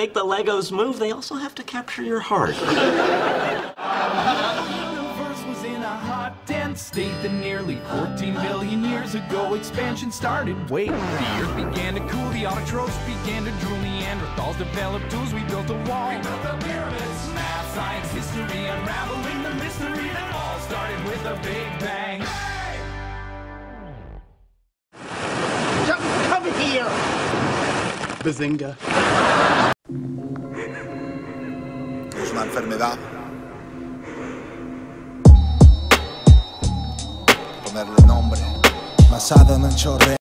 make the Legos move, they also have to capture your heart. State that nearly 14 billion years ago expansion started. Wait, the earth began to cool, the autotrophs began to drool, Neanderthals developed tools, we built a wall. We built the pyramids, math, science, history, unraveling the mystery that all started with a big bang. Hey! Come here! Bazinga. Es una enfermedad. Ponerle nombre basado en el chorre.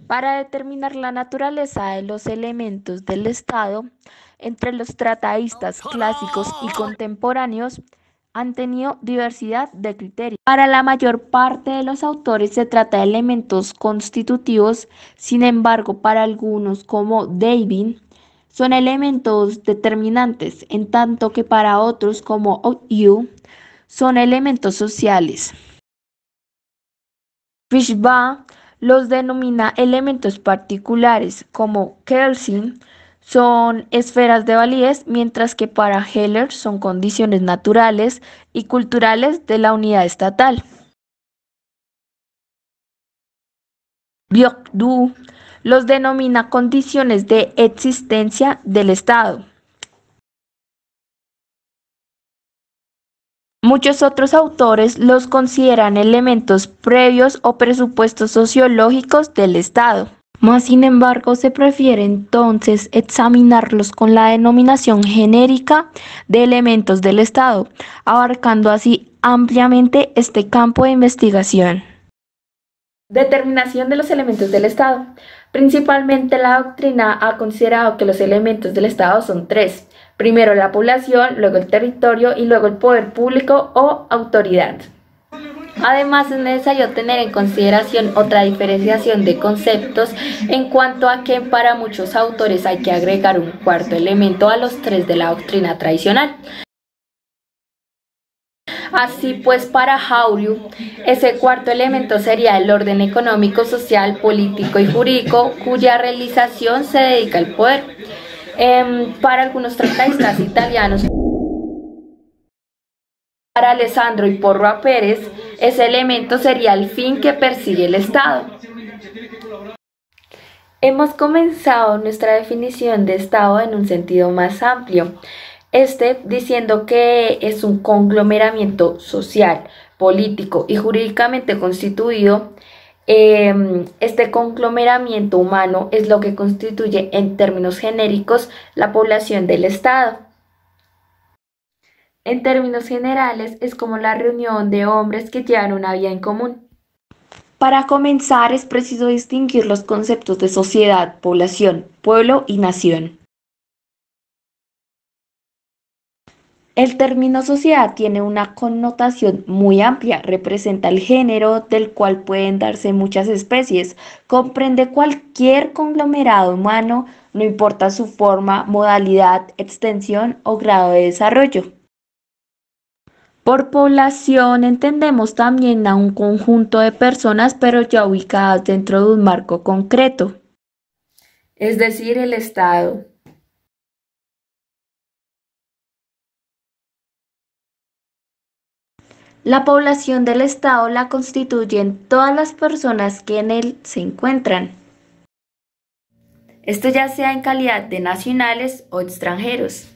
Para determinar la naturaleza de los elementos del Estado, entre los trataístas clásicos y contemporáneos han tenido diversidad de criterios. Para la mayor parte de los autores se trata de elementos constitutivos, sin embargo, para algunos como David, son elementos determinantes, en tanto que para otros como Yu, son elementos sociales. Fishbaugh los denomina elementos particulares, como Kelsen son esferas de validez, mientras que para Heller son condiciones naturales y culturales de la unidad estatal. Bourdieu los denomina condiciones de existencia del Estado. Muchos otros autores los consideran elementos previos o presupuestos sociológicos del Estado. Mas, sin embargo, se prefiere entonces examinarlos con la denominación genérica de elementos del Estado, abarcando así ampliamente este campo de investigación. Determinación de los elementos del Estado. Principalmente la doctrina ha considerado que los elementos del Estado son tres. Primero la población, luego el territorio y luego el poder público o autoridad. Además, es necesario tener en consideración otra diferenciación de conceptos en cuanto a que para muchos autores hay que agregar un cuarto elemento a los tres de la doctrina tradicional. Así pues, para Bourdieu, ese cuarto elemento sería el orden económico, social, político y jurídico, cuya realización se dedica al poder. Para algunos trataístas italianos, para Alessandro y Porroa Pérez, ese elemento sería el fin que persigue el Estado. Hemos comenzado nuestra definición de Estado en un sentido más amplio, diciendo que es un conglomeramiento social, político y jurídicamente constituido. Este conglomeramiento humano es lo que constituye en términos genéricos la población del Estado. En términos generales es como la reunión de hombres que llevan una vida en común. Para comenzar es preciso distinguir los conceptos de sociedad, población, pueblo y nación. El término sociedad tiene una connotación muy amplia, representa el género del cual pueden darse muchas especies, comprende cualquier conglomerado humano, no importa su forma, modalidad, extensión o grado de desarrollo. Por población entendemos también a un conjunto de personas, pero ya ubicadas dentro de un marco concreto, es decir, el Estado. La población del Estado la constituyen todas las personas que en él se encuentran. Esto ya sea en calidad de nacionales o extranjeros.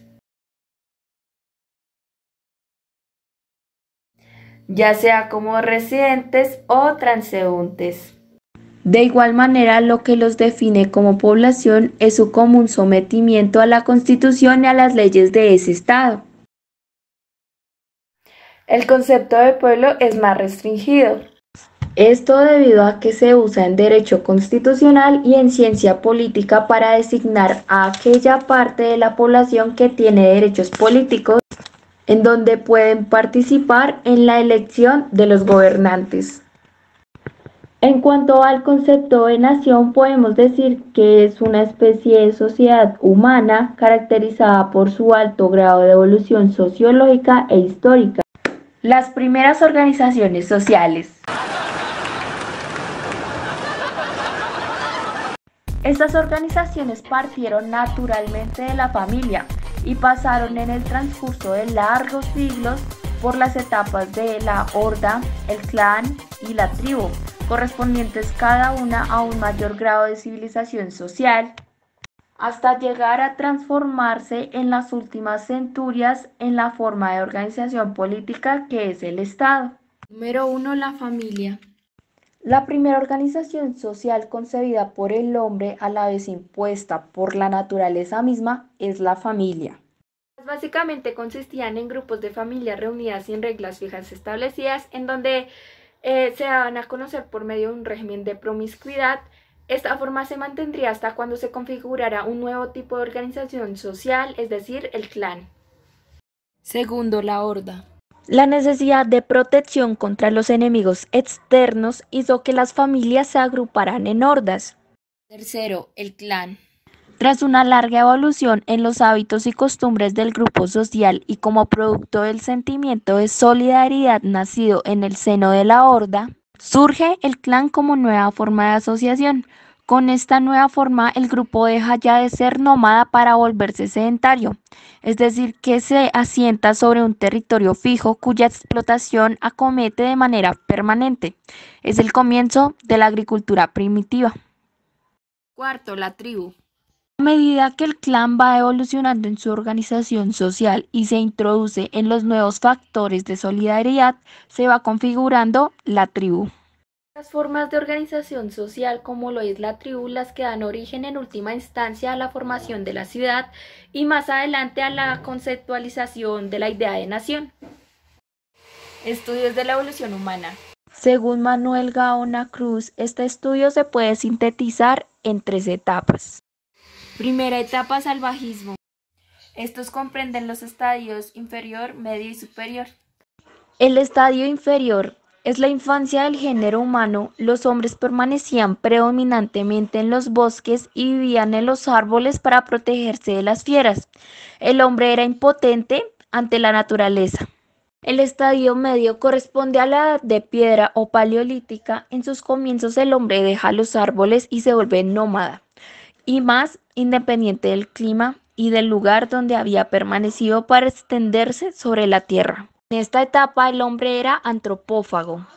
ya sea como residentes o transeúntes. De igual manera, lo que los define como población es su común sometimiento a la Constitución y a las leyes de ese Estado. El concepto de pueblo es más restringido. Esto debido a que se usa en derecho constitucional y en ciencia política para designar a aquella parte de la población que tiene derechos políticos en donde pueden participar en la elección de los gobernantes. En cuanto al concepto de nación, podemos decir que es una especie de sociedad humana caracterizada por su alto grado de evolución sociológica e histórica. Las primeras organizaciones sociales. Estas organizaciones partieron naturalmente de la familia y pasaron en el transcurso de largos siglos por las etapas de la horda, el clan y la tribu, correspondientes cada una a un mayor grado de civilización social, hasta llegar a transformarse en las últimas centurias en la forma de organización política que es el Estado. Número 1. La familia. La primera organización social concebida por el hombre, a la vez impuesta por la naturaleza misma, es la familia. Básicamente consistían en grupos de familias reunidas sin reglas fijas establecidas, en donde se daban a conocer por medio de un régimen de promiscuidad. Esta forma se mantendría hasta cuando se configurara un nuevo tipo de organización social, es decir, el clan. Segundo, la horda. La necesidad de protección contra los enemigos externos hizo que las familias se agruparan en hordas. Tercero, el clan. Tras una larga evolución en los hábitos y costumbres del grupo social y como producto del sentimiento de solidaridad nacido en el seno de la horda, surge el clan como nueva forma de asociación. Con esta nueva forma, el grupo deja ya de ser nómada para volverse sedentario, es decir, que se asienta sobre un territorio fijo cuya explotación acomete de manera permanente. Es el comienzo de la agricultura primitiva. Cuarto, la tribu. A medida que el clan va evolucionando en su organización social y se introduce en los nuevos factores de solidaridad, se va configurando la tribu. Las formas de organización social como lo es la tribu, las que dan origen en última instancia a la formación de la ciudad y más adelante a la conceptualización de la idea de nación. Estudios de la evolución humana. Según Manuel Gaona Cruz, este estudio se puede sintetizar en 3 etapas. Primera etapa, salvajismo. Estos comprenden los estadios inferior, medio y superior. El estadio inferior es la infancia del género humano. Los hombres permanecían predominantemente en los bosques y vivían en los árboles para protegerse de las fieras. El hombre era impotente ante la naturaleza. El estadio medio corresponde a la edad de piedra o paleolítica. En sus comienzos el hombre deja los árboles y se vuelve nómada, y más independiente del clima y del lugar donde había permanecido para extenderse sobre la tierra. En esta etapa el hombre era antropófago.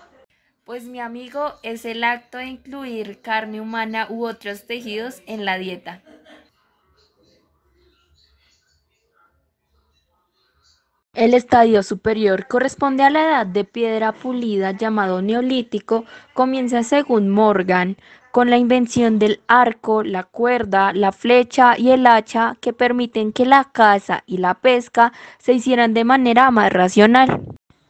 Pues mi amigo, es el acto de incluir carne humana u otros tejidos en la dieta. El estadio superior corresponde a la edad de piedra pulida llamado Neolítico. Comienza según Morgan con la invención del arco, la cuerda, la flecha y el hacha que permiten que la caza y la pesca se hicieran de manera más racional.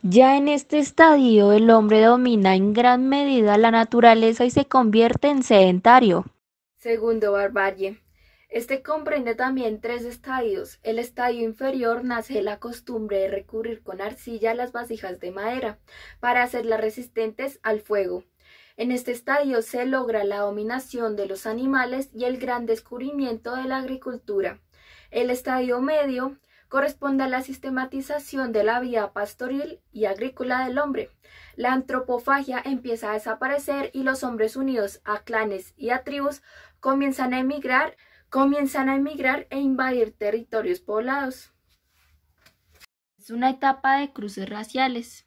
Ya en este estadio el hombre domina en gran medida la naturaleza y se convierte en sedentario. Segundo, barbarie. Este comprende también 3 estadios. El estadio inferior nace de la costumbre de recurrir con arcilla a las vasijas de madera para hacerlas resistentes al fuego. En este estadio se logra la dominación de los animales y el gran descubrimiento de la agricultura. El estadio medio corresponde a la sistematización de la vida pastoril y agrícola del hombre. La antropofagia empieza a desaparecer y los hombres unidos a clanes y a tribus comienzan a emigrar e invadir territorios poblados. Es una etapa de cruces raciales.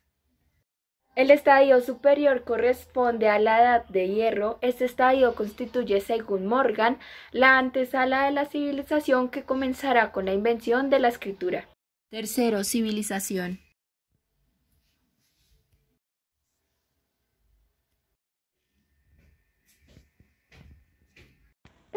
El estadio superior corresponde a la Edad de Hierro. Este estadio constituye, según Morgan, la antesala de la civilización que comenzará con la invención de la escritura. Tercero, civilización.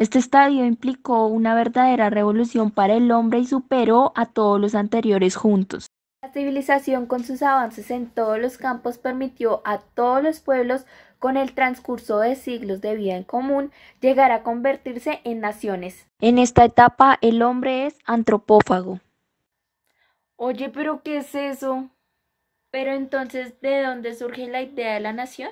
Este estadio implicó una verdadera revolución para el hombre y superó a todos los anteriores juntos. La civilización, con sus avances en todos los campos, permitió a todos los pueblos, con el transcurso de siglos de vida en común, llegar a convertirse en naciones. En esta etapa, el hombre es antropófago. Oye, ¿pero qué es eso? Pero entonces, ¿de dónde surge la idea de la nación?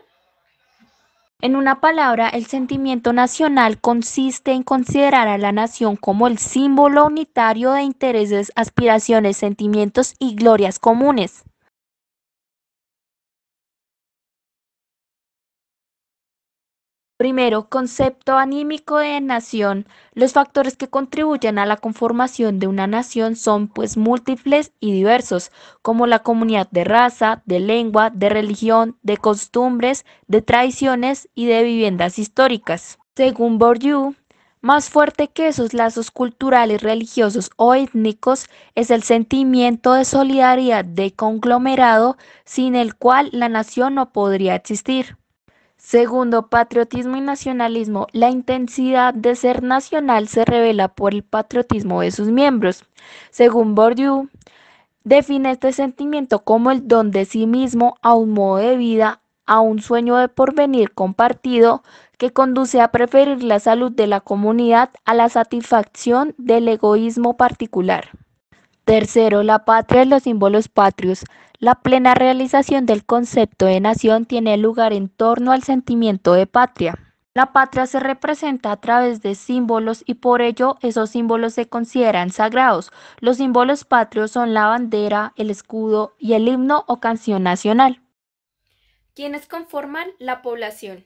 En una palabra, el sentimiento nacional consiste en considerar a la nación como el símbolo unitario de intereses, aspiraciones, sentimientos y glorias comunes. Primero, concepto anímico de nación. Los factores que contribuyen a la conformación de una nación son pues múltiples y diversos, como la comunidad de raza, de lengua, de religión, de costumbres, de tradiciones y de viviendas históricas. Según Bourdieu, más fuerte que esos lazos culturales, religiosos o étnicos es el sentimiento de solidaridad de conglomerado sin el cual la nación no podría existir. Segundo, patriotismo y nacionalismo. La intensidad de ser nacional se revela por el patriotismo de sus miembros. Según Bourdieu, define este sentimiento como el don de sí mismo a un modo de vida, a un sueño de porvenir compartido que conduce a preferir la salud de la comunidad a la satisfacción del egoísmo particular. Tercero, la patria y los símbolos patrios. La plena realización del concepto de nación tiene lugar en torno al sentimiento de patria. La patria se representa a través de símbolos y por ello esos símbolos se consideran sagrados. Los símbolos patrios son la bandera, el escudo y el himno o canción nacional. ¿Quiénes conforman la población?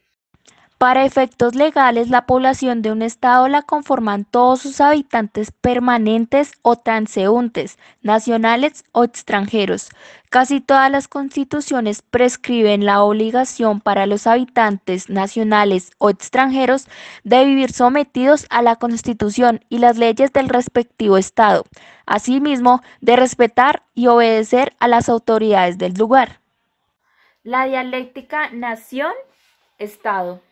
Para efectos legales, la población de un estado la conforman todos sus habitantes permanentes o transeúntes, nacionales o extranjeros. Casi todas las constituciones prescriben la obligación para los habitantes nacionales o extranjeros de vivir sometidos a la Constitución y las leyes del respectivo estado, asimismo de respetar y obedecer a las autoridades del lugar. La dialéctica nación-estado.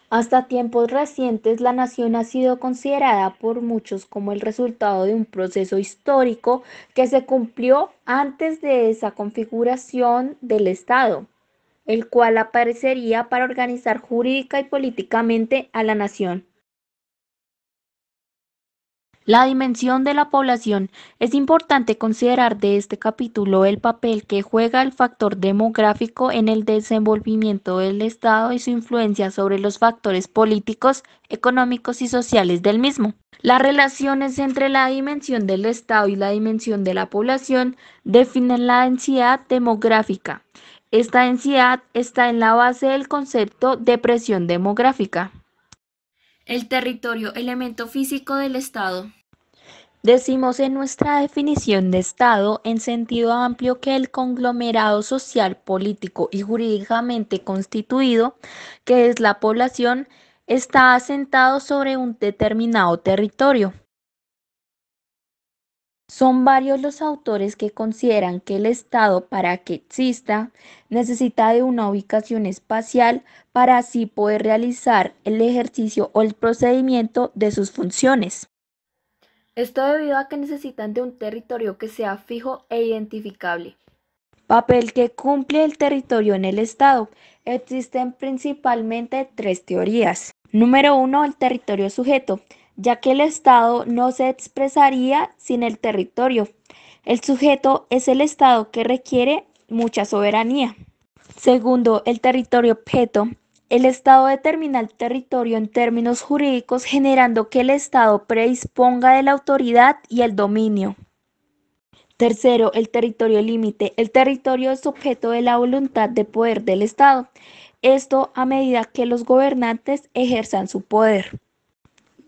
Hasta tiempos recientes, la nación ha sido considerada por muchos como el resultado de un proceso histórico que se cumplió antes de esa configuración del Estado, el cual aparecería para organizar jurídica y políticamente a la nación. La dimensión de la población. Es importante considerar de este capítulo el papel que juega el factor demográfico en el desenvolvimiento del Estado y su influencia sobre los factores políticos, económicos y sociales del mismo. Las relaciones entre la dimensión del Estado y la dimensión de la población definen la densidad demográfica. Esta densidad está en la base del concepto de presión demográfica. El territorio, elemento físico del Estado. Decimos en nuestra definición de Estado en sentido amplio que el conglomerado social, político y jurídicamente constituido, que es la población, está asentado sobre un determinado territorio. Son varios los autores que consideran que el Estado, para que exista, necesita de una ubicación espacial para así poder realizar el ejercicio o el procedimiento de sus funciones. Esto debido a que necesitan de un territorio que sea fijo e identificable. Papel que cumple el territorio en el Estado. Existen principalmente tres teorías. Número 1, el territorio sujeto, ya que el Estado no se expresaría sin el territorio. El sujeto es el Estado que requiere mucha soberanía. Segundo, el territorio objeto. El Estado determina el territorio en términos jurídicos, generando que el Estado predisponga de la autoridad y el dominio. Tercero, el territorio límite. El territorio es objeto de la voluntad de poder del Estado. Esto a medida que los gobernantes ejerzan su poder.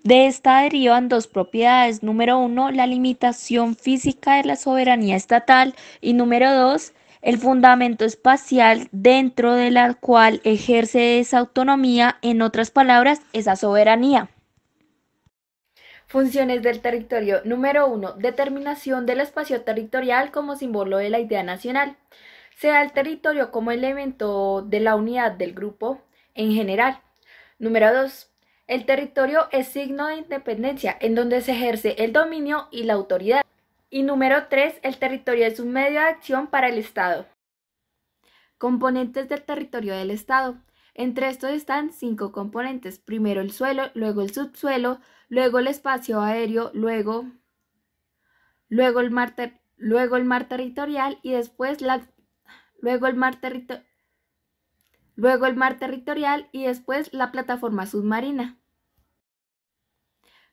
De esta derivan dos propiedades. Número 1, la limitación física de la soberanía estatal y número 2, el fundamento espacial dentro de la cual ejerce esa autonomía, en otras palabras, esa soberanía. Funciones del territorio. Número 1. Determinación del espacio territorial como símbolo de la idea nacional. Se da el territorio como elemento de la unidad del grupo en general. Número 2. El territorio es signo de independencia en donde se ejerce el dominio y la autoridad. Y número 3, el territorio es un medio de acción para el Estado. Componentes del territorio del Estado. Entre estos están 5 componentes. Primero el suelo, luego el subsuelo, luego el espacio aéreo, luego el mar territorial y después luego el mar territorial y después la plataforma submarina.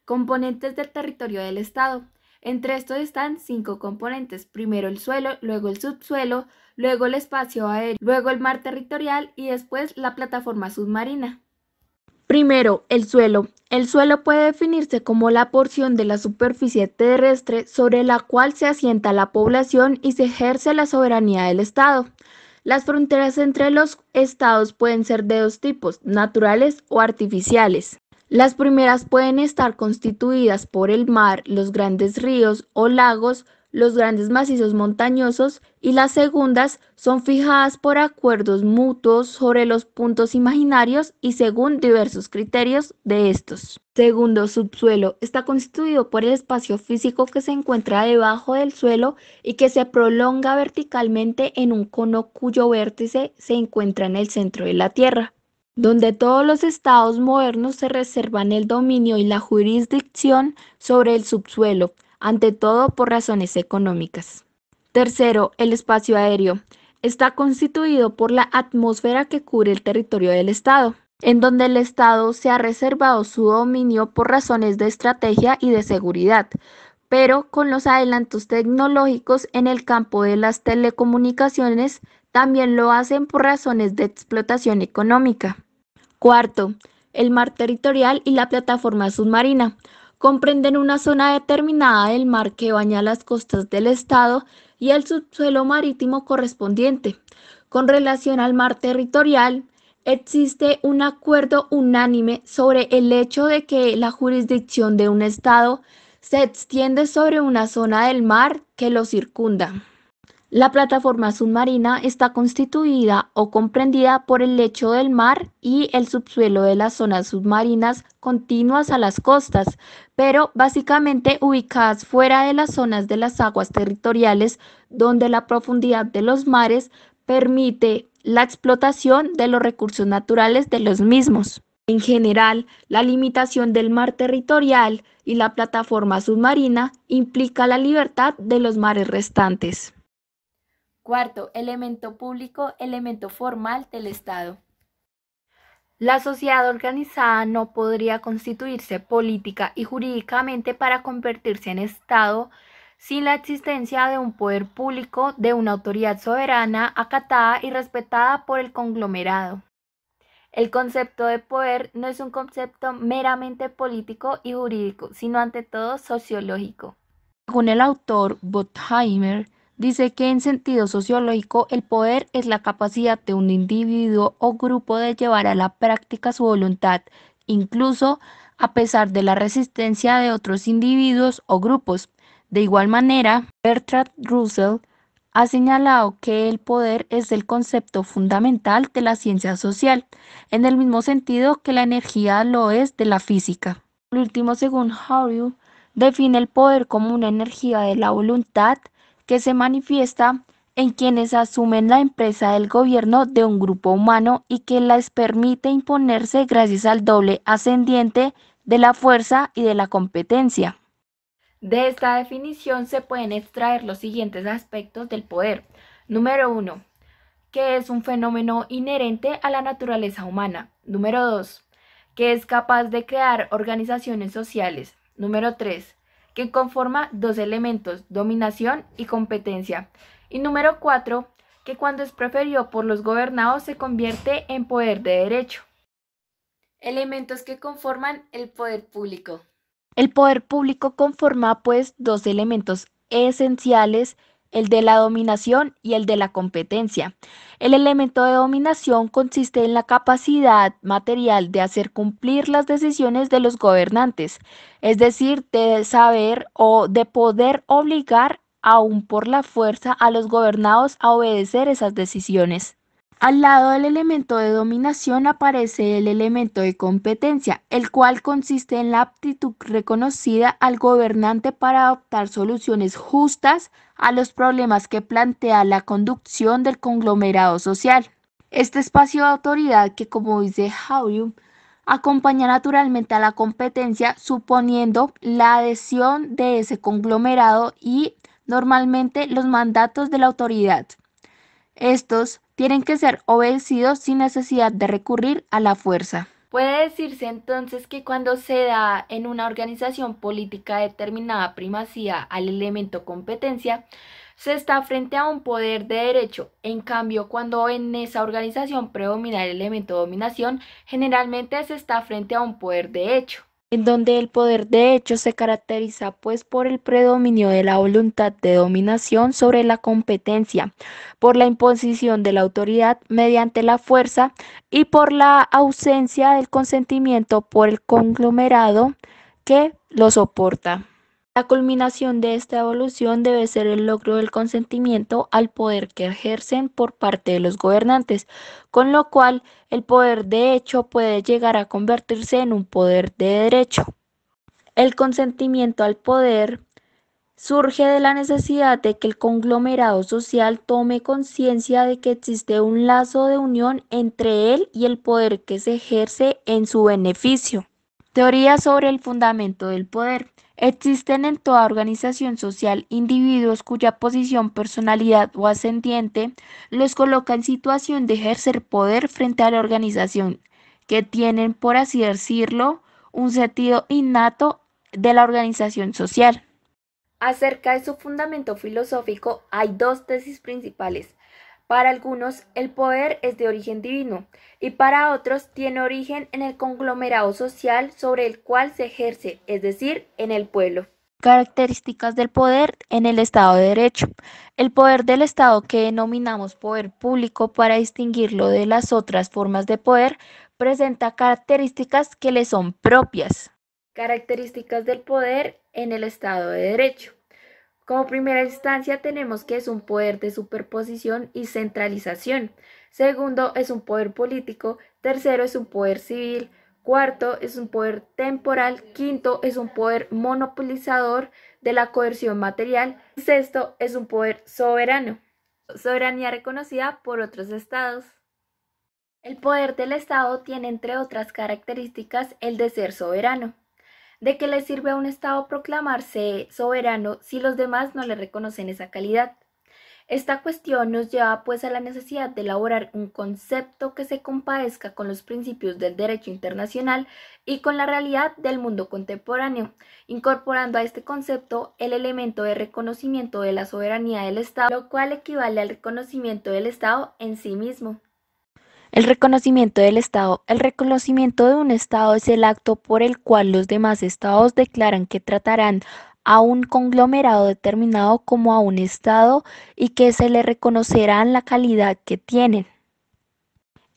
Componentes del territorio del Estado. Entre estos están 5 componentes. Primero el suelo, luego el subsuelo, luego el espacio aéreo, luego el mar territorial y después la plataforma submarina. Primero, el suelo. El suelo puede definirse como la porción de la superficie terrestre sobre la cual se asienta la población y se ejerce la soberanía del Estado. Las fronteras entre los estados pueden ser de 2 tipos, naturales o artificiales. Las primeras pueden estar constituidas por el mar, los grandes ríos o lagos, los grandes macizos montañosos, y las segundas son fijadas por acuerdos mutuos sobre los puntos imaginarios y según diversos criterios de estos. Segundo, subsuelo. Está constituido por el espacio físico que se encuentra debajo del suelo y que se prolonga verticalmente en un cono cuyo vértice se encuentra en el centro de la Tierra, donde todos los estados modernos se reservan el dominio y la jurisdicción sobre el subsuelo, ante todo por razones económicas. Tercero, el espacio aéreo. Está constituido por la atmósfera que cubre el territorio del Estado, en donde el Estado se ha reservado su dominio por razones de estrategia y de seguridad, pero con los adelantos tecnológicos en el campo de las telecomunicaciones también lo hacen por razones de explotación económica. Cuarto, el mar territorial y la plataforma submarina. Comprenden una zona determinada del mar que baña las costas del Estado y el subsuelo marítimo correspondiente. Con relación al mar territorial, existe un acuerdo unánime sobre el hecho de que la jurisdicción de un Estado se extiende sobre una zona del mar que lo circunda. La plataforma submarina está constituida o comprendida por el lecho del mar y el subsuelo de las zonas submarinas continuas a las costas, pero básicamente ubicadas fuera de las zonas de las aguas territoriales donde la profundidad de los mares permite la explotación de los recursos naturales de los mismos. En general, la limitación del mar territorial y la plataforma submarina implica la libertad de los mares restantes. Cuarto, elemento público, elemento formal del Estado. La sociedad organizada no podría constituirse política y jurídicamente para convertirse en Estado sin la existencia de un poder público, de una autoridad soberana, acatada y respetada por el conglomerado. El concepto de poder no es un concepto meramente político y jurídico, sino ante todo sociológico. Según el autor Botheimer, dice que en sentido sociológico el poder es la capacidad de un individuo o grupo de llevar a la práctica su voluntad, incluso a pesar de la resistencia de otros individuos o grupos. De igual manera, Bertrand Russell ha señalado que el poder es el concepto fundamental de la ciencia social, en el mismo sentido que la energía lo es de la física. Por último, según Howell, define el poder como una energía de la voluntad que se manifiesta en quienes asumen la empresa del gobierno de un grupo humano y que les permite imponerse gracias al doble ascendiente de la fuerza y de la competencia. De esta definición se pueden extraer los siguientes aspectos del poder. Número 1, que es un fenómeno inherente a la naturaleza humana. Número 2, que es capaz de crear organizaciones sociales. Número 3, que conforma 2 elementos, dominación y competencia. Y número 4, que cuando es preferido por los gobernados se convierte en poder de derecho. Elementos que conforman el poder público. El poder público conforma pues 2 elementos esenciales, el de la dominación y el de la competencia. El elemento de dominación consiste en la capacidad material de hacer cumplir las decisiones de los gobernantes, es decir, de saber o de poder obligar aún por la fuerza a los gobernados a obedecer esas decisiones. Al lado del elemento de dominación aparece el elemento de competencia, el cual consiste en la aptitud reconocida al gobernante para adoptar soluciones justas a los problemas que plantea la conducción del conglomerado social. Este espacio de autoridad que, como dice Hauium, acompaña naturalmente a la competencia, suponiendo la adhesión de ese conglomerado y normalmente los mandatos de la autoridad. Estos tienen que ser obedecidos sin necesidad de recurrir a la fuerza. Puede decirse entonces que cuando se da en una organización política determinada primacía al elemento competencia, se está frente a un poder de derecho. En cambio, cuando en esa organización predomina el elemento dominación, generalmente se está frente a un poder de hecho, en donde el poder de hecho se caracteriza pues por el predominio de la voluntad de dominación sobre la competencia, por la imposición de la autoridad mediante la fuerza y por la ausencia del consentimiento por el conglomerado que lo soporta. La culminación de esta evolución debe ser el logro del consentimiento al poder que ejercen por parte de los gobernantes, con lo cual el poder de hecho puede llegar a convertirse en un poder de derecho. El consentimiento al poder surge de la necesidad de que el conglomerado social tome conciencia de que existe un lazo de unión entre él y el poder que se ejerce en su beneficio. Teoría sobre el fundamento del poder. Existen en toda organización social individuos cuya posición, personalidad o ascendiente los coloca en situación de ejercer poder frente a la organización, que tienen, por así decirlo, un sentido innato de la organización social. Acerca de su fundamento filosófico hay dos tesis principales. Para algunos, el poder es de origen divino y para otros tiene origen en el conglomerado social sobre el cual se ejerce, es decir, en el pueblo. Características del poder en el Estado de Derecho. El poder del Estado, que denominamos poder público para distinguirlo de las otras formas de poder, presenta características que le son propias. Características del poder en el Estado de Derecho. Como primera instancia tenemos que es un poder de superposición y centralización. Segundo, es un poder político. Tercero, es un poder civil. Cuarto, es un poder temporal. Quinto, es un poder monopolizador de la coerción material. Sexto, es un poder soberano. Soberanía reconocida por otros estados. El poder del Estado tiene, entre otras características, el de ser soberano. ¿De qué le sirve a un Estado proclamarse soberano si los demás no le reconocen esa calidad? Esta cuestión nos lleva pues a la necesidad de elaborar un concepto que se compadezca con los principios del derecho internacional y con la realidad del mundo contemporáneo, incorporando a este concepto el elemento de reconocimiento de la soberanía del Estado, lo cual equivale al reconocimiento del Estado en sí mismo. El reconocimiento del Estado. El reconocimiento de un Estado es el acto por el cual los demás Estados declaran que tratarán a un conglomerado determinado como a un Estado y que se le reconocerán la calidad que tienen.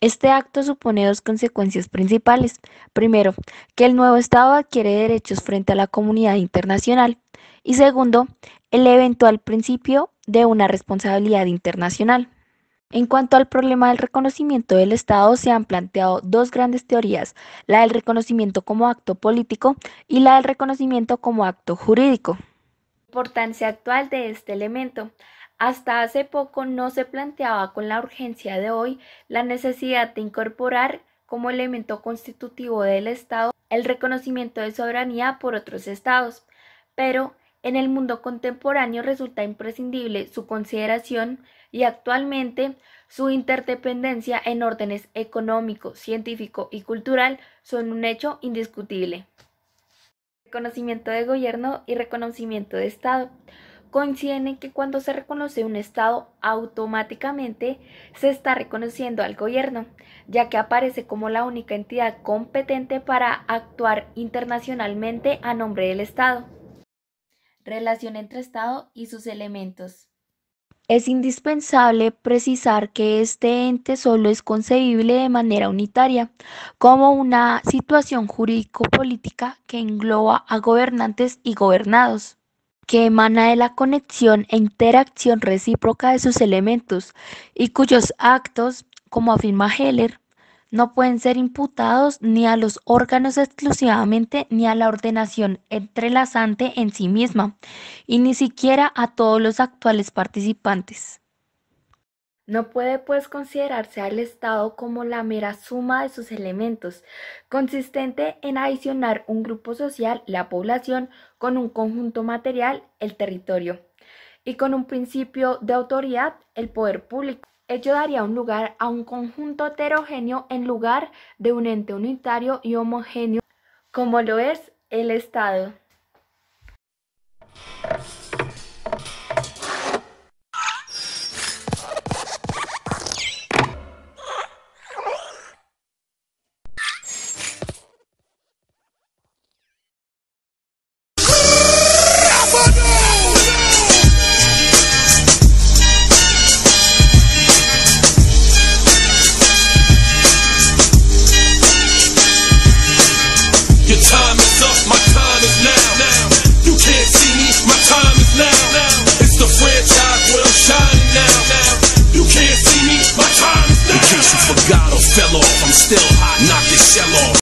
Este acto supone dos consecuencias principales. Primero, que el nuevo Estado adquiere derechos frente a la comunidad internacional. Y segundo, el eventual principio de una responsabilidad internacional. En cuanto al problema del reconocimiento del Estado, se han planteado dos grandes teorías, la del reconocimiento como acto político y la del reconocimiento como acto jurídico. Importancia actual de este elemento. Hasta hace poco no se planteaba con la urgencia de hoy la necesidad de incorporar como elemento constitutivo del Estado el reconocimiento de soberanía por otros estados, pero en el mundo contemporáneo resulta imprescindible su consideración y actualmente su interdependencia en órdenes económico, científico y cultural son un hecho indiscutible. Reconocimiento de gobierno y reconocimiento de Estado. Coinciden en que cuando se reconoce un Estado, automáticamente se está reconociendo al gobierno, ya que aparece como la única entidad competente para actuar internacionalmente a nombre del Estado. Relación entre Estado y sus elementos. Es indispensable precisar que este ente solo es concebible de manera unitaria, como una situación jurídico-política que engloba a gobernantes y gobernados, que emana de la conexión e interacción recíproca de sus elementos y cuyos actos como afirma Heller, no pueden ser imputados ni a los órganos exclusivamente ni a la ordenación entrelazante en sí misma, y ni siquiera a todos los actuales participantes. No puede pues considerarse al Estado como la mera suma de sus elementos, consistente en adicionar un grupo social, la población, con un conjunto material, el territorio, y con un principio de autoridad, el poder público. Ello daría un lugar a un conjunto heterogéneo en lugar de un ente unitario y homogéneo, como lo es el Estado. Fell off, I'm still hot, knock your shell off.